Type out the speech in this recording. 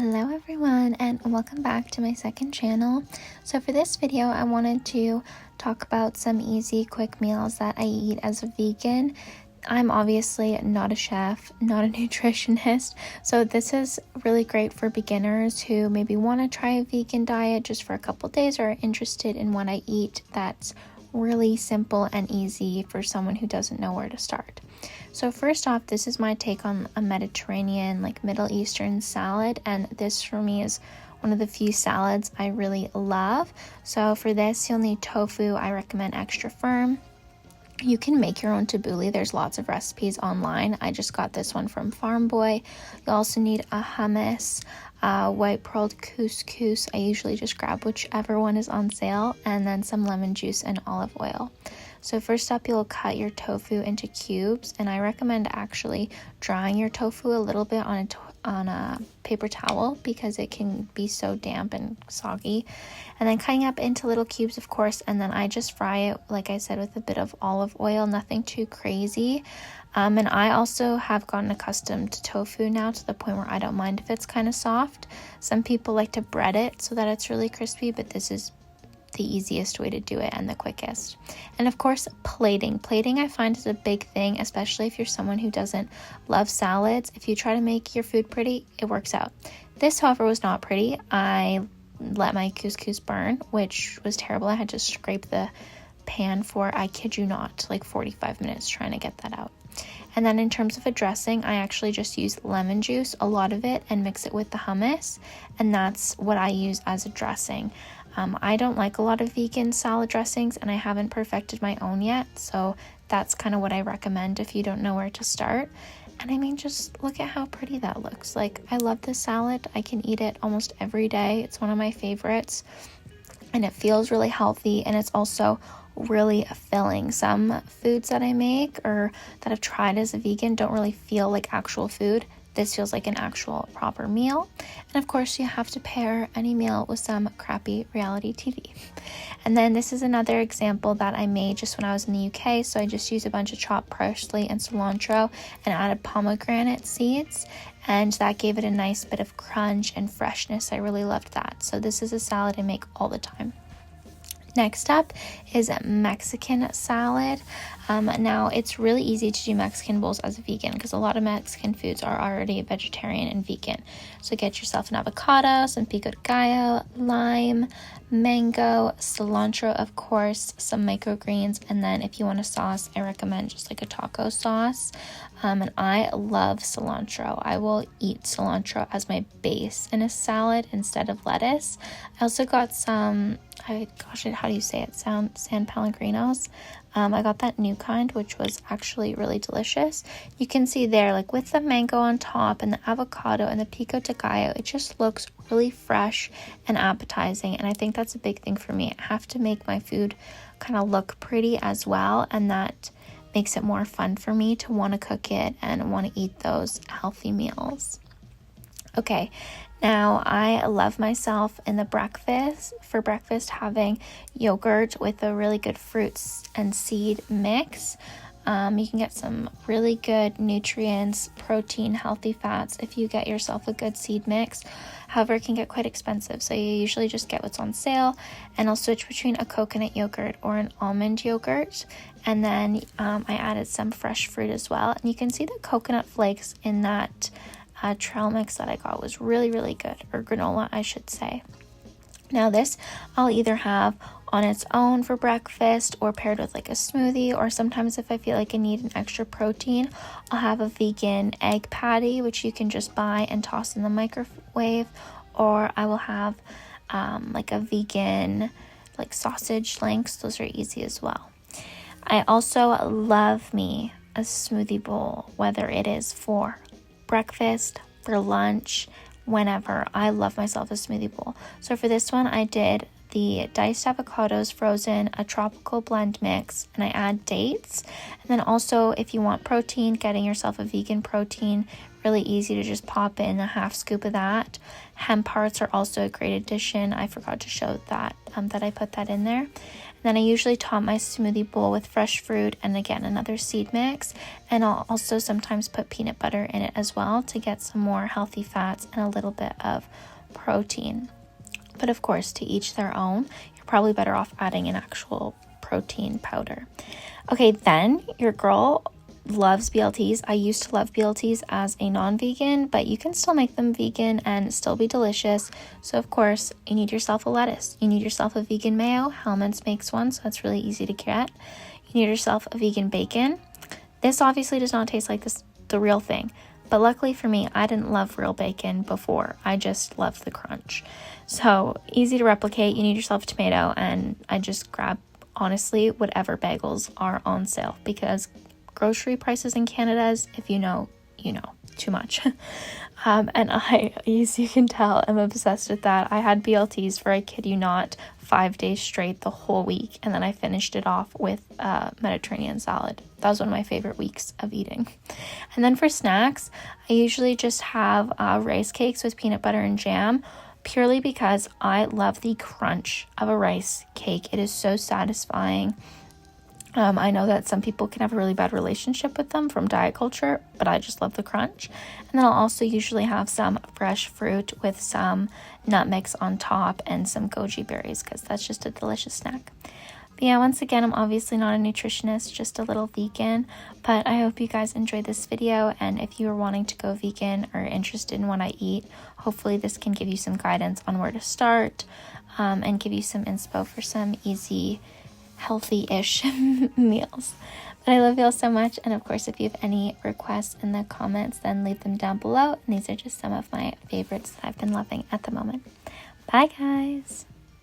Hello everyone, and welcome back to my second channel. So for this video I wanted to talk about some easy quick meals that I eat as a vegan. I'm obviously not a chef, not a nutritionist, so this is really great for beginners who maybe want to try a vegan diet just for a couple days or are interested in what I eat that's really simple and easy for someone who doesn't know where to start. So first off, this is my take on a Mediterranean, like Middle Eastern salad, and this for me is one of the few salads I really love. So for this, you'll need tofu. I recommend extra firm. You can make your own tabbouleh. There's lots of recipes online. I just got this one from Farm Boy. You also need a hummus, white pearled couscous. I usually just grab whichever one is on sale, and then some lemon juice and olive oil. So first up, you'll cut your tofu into cubes, and I recommend actually drying your tofu a little bit on a paper towel because it can be so damp and soggy. And then cutting up into little cubes, of course, and then I just fry it, like I said, with a bit of olive oil, nothing too crazy. And I also have gotten accustomed to tofu now to the point where I don't mind if it's kind of soft. Some people like to bread it so that it's really crispy, but this is the easiest way to do it and the quickest. And of course, plating I find is a big thing, especially if you're someone who doesn't love salads. If you try to make your food pretty, it works out. This, however, was not pretty. I let my couscous burn, which was terrible. I had to scrape the pan for, I kid you not, like 45 minutes trying to get that out. And then in terms of a dressing, I actually just use lemon juice, a lot of it, and mix it with the hummus, and that's what I use as a dressing. I don't like a lot of vegan salad dressings, and I haven't perfected my own yet, so that's kind of what I recommend if you don't know where to start. And I mean, just look at how pretty that looks. Like, I love this salad. I can eat it almost every day. It's one of my favorites, and it feels really healthy, and it's also really filling. Some foods that I make or that I've tried as a vegan don't really feel like actual food. This feels like an actual proper meal. And of course, you have to pair any meal with some crappy reality TV. And then this is another example that I made just when I was in the UK. So I just used a bunch of chopped parsley and cilantro and added pomegranate seeds. And that gave it a nice bit of crunch and freshness. I really loved that. So this is a salad I make all the time. Next up is Mexican salad. Now, it's really easy to do Mexican bowls as a vegan because a lot of Mexican foods are already vegetarian and vegan. So get yourself an avocado, some pico de gallo, lime, mango, cilantro, of course, some microgreens, and then if you want a sauce, I recommend just like a taco sauce. And I love cilantro. I will eat cilantro as my base in a salad instead of lettuce. I also got some, how do you say it? San Pellegrinos. I got that new kind, which was actually really delicious. You can see there, like with the mango on top and the avocado and the pico de gallo, it just looks really fresh and appetizing. And I think that's a big thing for me. I have to make my food kind of look pretty as well, and that makes it more fun for me to want to cook it and want to eat those healthy meals. Okay, now I love myself in the for breakfast having yogurt with a really good fruits and seed mix. You can get some really good nutrients, protein, healthy fats if you get yourself a good seed mix. However, it can get quite expensive, so you usually just get what's on sale. And I'll switch between a coconut yogurt or an almond yogurt. And then I added some fresh fruit as well. And you can see the coconut flakes in that trail mix that I got was really, really good, or granola, I should say. Now this I'll either have on its own for breakfast or paired with like a smoothie, or sometimes if I feel like I need an extra protein, I'll have a vegan egg patty, which you can just buy and toss in the microwave, or I will have like a vegan like sausage links. Those are easy as well. I also love me a smoothie bowl, whether it is for breakfast, for lunch, whenever. I love myself a smoothie bowl. So for this one, I did the diced avocados frozen, a tropical blend mix, and I add dates. And then also, if you want protein, getting yourself a vegan protein really easy to just pop in a half scoop of that. Hemp hearts are also a great addition. I forgot to show that, that I put that in there. And then I usually top my smoothie bowl with fresh fruit and again, another seed mix. And I'll also sometimes put peanut butter in it as well to get some more healthy fats and a little bit of protein. But of course, to each their own. You're probably better off adding an actual protein powder. Okay, then your girl loves BLTs. I used to love BLTs as a non-vegan, but you can still make them vegan and still be delicious. So of course, you need yourself a lettuce. You need yourself a vegan mayo. Hellmann's makes one, so it's really easy to get. You need yourself a vegan bacon. This obviously does not taste like the real thing, but luckily for me, I didn't love real bacon before. I just loved the crunch. So easy to replicate. You need yourself a tomato, and I just grab, honestly, whatever bagels are on sale, because grocery prices in Canada, if you know, you know, too much. And I, as you can tell, am obsessed with that. I had BLTs for, I kid you not, 5 days straight the whole week, and then I finished it off with Mediterranean salad. That was one of my favorite weeks of eating. And then for snacks, I usually just have rice cakes with peanut butter and jam, purely because I love the crunch of a rice cake. It is so satisfying. I know that some people can have a really bad relationship with them from diet culture, but I just love the crunch. And then I'll also usually have some fresh fruit with some nut mix on top and some goji berries, because that's just a delicious snack. But yeah, once again, I'm obviously not a nutritionist, just a little vegan, but I hope you guys enjoyed this video. And if you are wanting to go vegan or interested in what I eat, hopefully this can give you some guidance on where to start, and give you some inspo for some easy, healthy-ish meals. But I love you all so much, and of course, if you have any requests in the comments, then leave them down below. And these are just some of my favorites that I've been loving at the moment. Bye guys.